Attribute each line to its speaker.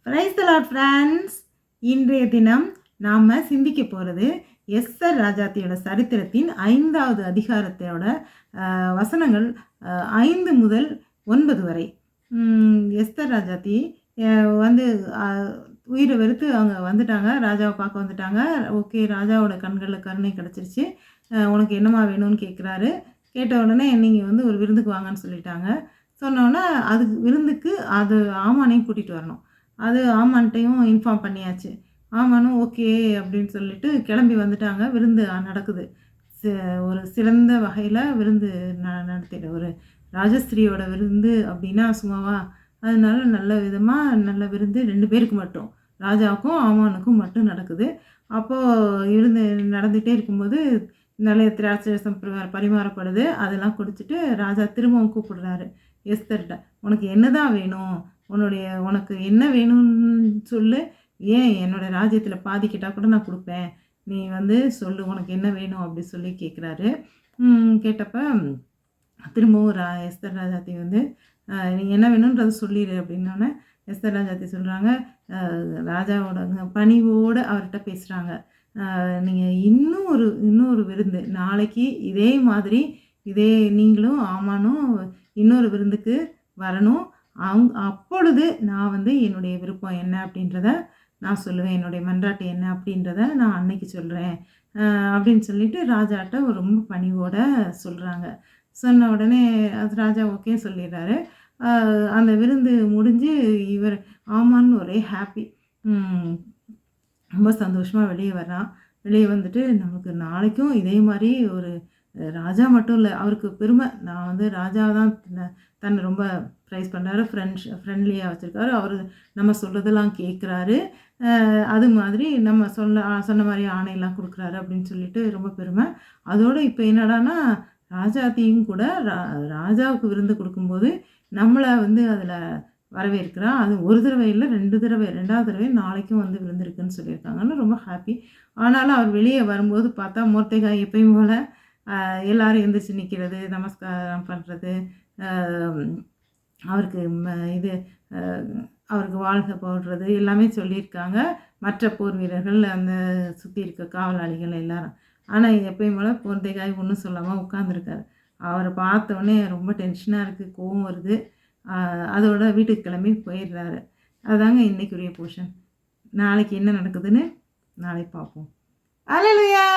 Speaker 1: Praise the Lord friends. இன்றைய தினம் நாம் சிந்திக்க போகிறது எஸ்தர் ராஜாத்தியோட சரித்திரத்தின் 5வது அதிகாரத்தோட வசனங்கள் 5 முதல் 9 வரை. எஸ்தர் ராஜாத்தி வந்து உயிரை வெறுத்து அவங்க வந்துட்டாங்க, ராஜாவை பார்க்க வந்துட்டாங்க. ஓகே, ராஜாவோட கண்களில் கருணை கிடச்சிருச்சு. உனக்கு என்னம்மா வேணும்னு கேட்குறாரு. கேட்ட உடனே நீங்கள் வந்து ஒரு விருந்துக்கு வாங்கன்னு சொல்லிட்டாங்க. சொன்னோன்னே அதுக்கு விருந்துக்கு அது ஆமானையும் கூட்டிகிட்டு வரணும். அது ஆமான்ட்டையும் இன்ஃபார்ம் பண்ணியாச்சு. ஆமானும் ஓகே அப்படின்னு சொல்லிட்டு கிளம்பி வந்துட்டாங்க. விருந்து நடக்குது. ஒரு சிறந்த வகையில் விருந்து நடத்திட, ஒரு ராஜஸ்திரியோட விருந்து அப்படின்னா சும்மாவா? அதனால நல்ல விதமாக நல்ல விருந்து 2 பேருக்கு மட்டும், ராஜாவுக்கும் ஆமானுக்கும் மட்டும் நடக்குது. அப்போது விருந்து நடந்துகிட்டே இருக்கும்போது நிறைய திராட்சரசம் பரிமாறப்படுது. அதெல்லாம் குடிச்சிட்டு ராஜா திரும்பவும் கூப்பிடுறாரு எஸ்தர்கிட்ட, உனக்கு என்ன தான் வேணும்? உனக்கு என்ன வேணும்னு சொல்லு. ஏன் என்னோடய ராஜ்யத்தில் பாதி கேட்டால் கூட நான் கொடுப்பேன். நீ வந்து சொல்லு, உனக்கு என்ன வேணும் அப்படி சொல்லி கேட்குறாரு. கேட்டப்போ திரும்பவும் எஸ்தர் ராஜாத்தி வந்து நீ என்ன வேணுன்றதை சொல்லிடு அப்படின்னோடனே எஸ்தர் ராஜாத்தி சொல்கிறாங்க, ராஜாவோட பணிவோடு அவர்கிட்ட பேசுகிறாங்க. நீங்கள் இன்னொரு விருந்து நாளைக்கு இதே மாதிரி நீங்களும் ஆமானும் இன்னொரு விருந்துக்கு வரணும். அப்பொழுது நான் வந்து என்னுடைய விருப்பம் என்ன அப்படின்றத நான் சொல்லுவேன், என்னுடைய மன்றாட்டு என்ன அப்படின்றத நான் அன்னைக்கு சொல்கிறேன் அப்படின்னு சொல்லிட்டு ராஜாட்ட ரொம்ப பணிவோடு சொல்கிறாங்க. சொன்ன உடனே அது ராஜா ஓகே சொல்லிடுறாரு. அந்த விருந்து முடிஞ்சு இவர் ஆமான்னு ஒரே ஹாப்பி, ரொம்ப சந்தோஷமாக வெளியே வர்றான். வெளியே வந்துட்டு நமக்கு நாளைக்கும் இதே மாதிரி ஒரு ராஜா மட்டும் இல்லை, அவருக்கு பெருமை. நான் வந்து ராஜா தான் தன்னை ரொம்ப ப்ரைஸ் பண்ணுறாரு, ஃப்ரெண்ட்லியாக வச்சுருக்காரு. அவர் நம்ம சொல்கிறதெல்லாம் கேட்குறாரு. அது மாதிரி நம்ம சொன்ன மாதிரி ஆணையெல்லாம் கொடுக்குறாரு அப்படின்னு சொல்லிட்டு ரொம்ப பெருமை. அதோடு இப்போ என்னடானா ராஜாத்தையும் கூட ராஜாவுக்கு விருந்து கொடுக்கும்போது நம்மளை வந்து அதில் வரவேற்கிறான். அது ஒரு தடவை இல்லை, 2 தடவை, 2வது தடவை நாளைக்கும் வந்து விருந்திருக்குன்னு சொல்லியிருக்காங்கன்னு ரொம்ப ஹாப்பி. ஆனாலும் அவர் வெளியே வரும்போது பார்த்தா மொர்தெகாய் எப்பயும் போல் எல்லோரும் எழுந்திரிச்சு நிற்கிறது, நமஸ்காரம் பண்ணுறது, அவருக்கு அவருக்கு வாழ்க போடுறது எல்லாமே சொல்லியிருக்காங்க மற்ற போர் வீரர்கள், அந்த சுற்றி இருக்க காவலாளிகள் எல்லாரும். ஆனால் எப்பயும் போல் மொர்தெகாய் ஒன்றும் சொல்லாமல் உட்காந்துருக்காரு. அவரை பார்த்தோன்னே ரொம்ப டென்ஷனாக இருக்குது, கோவம் வருது. அதோட வீட்டுக்கு கிளம்பி போயிடுறாரு. அதுதாங்க இன்றைக்குரிய போர்ஷன். நாளைக்கு என்ன நடக்குதுன்னு நாளைக்கு பார்ப்போம். அல்லேலூயா.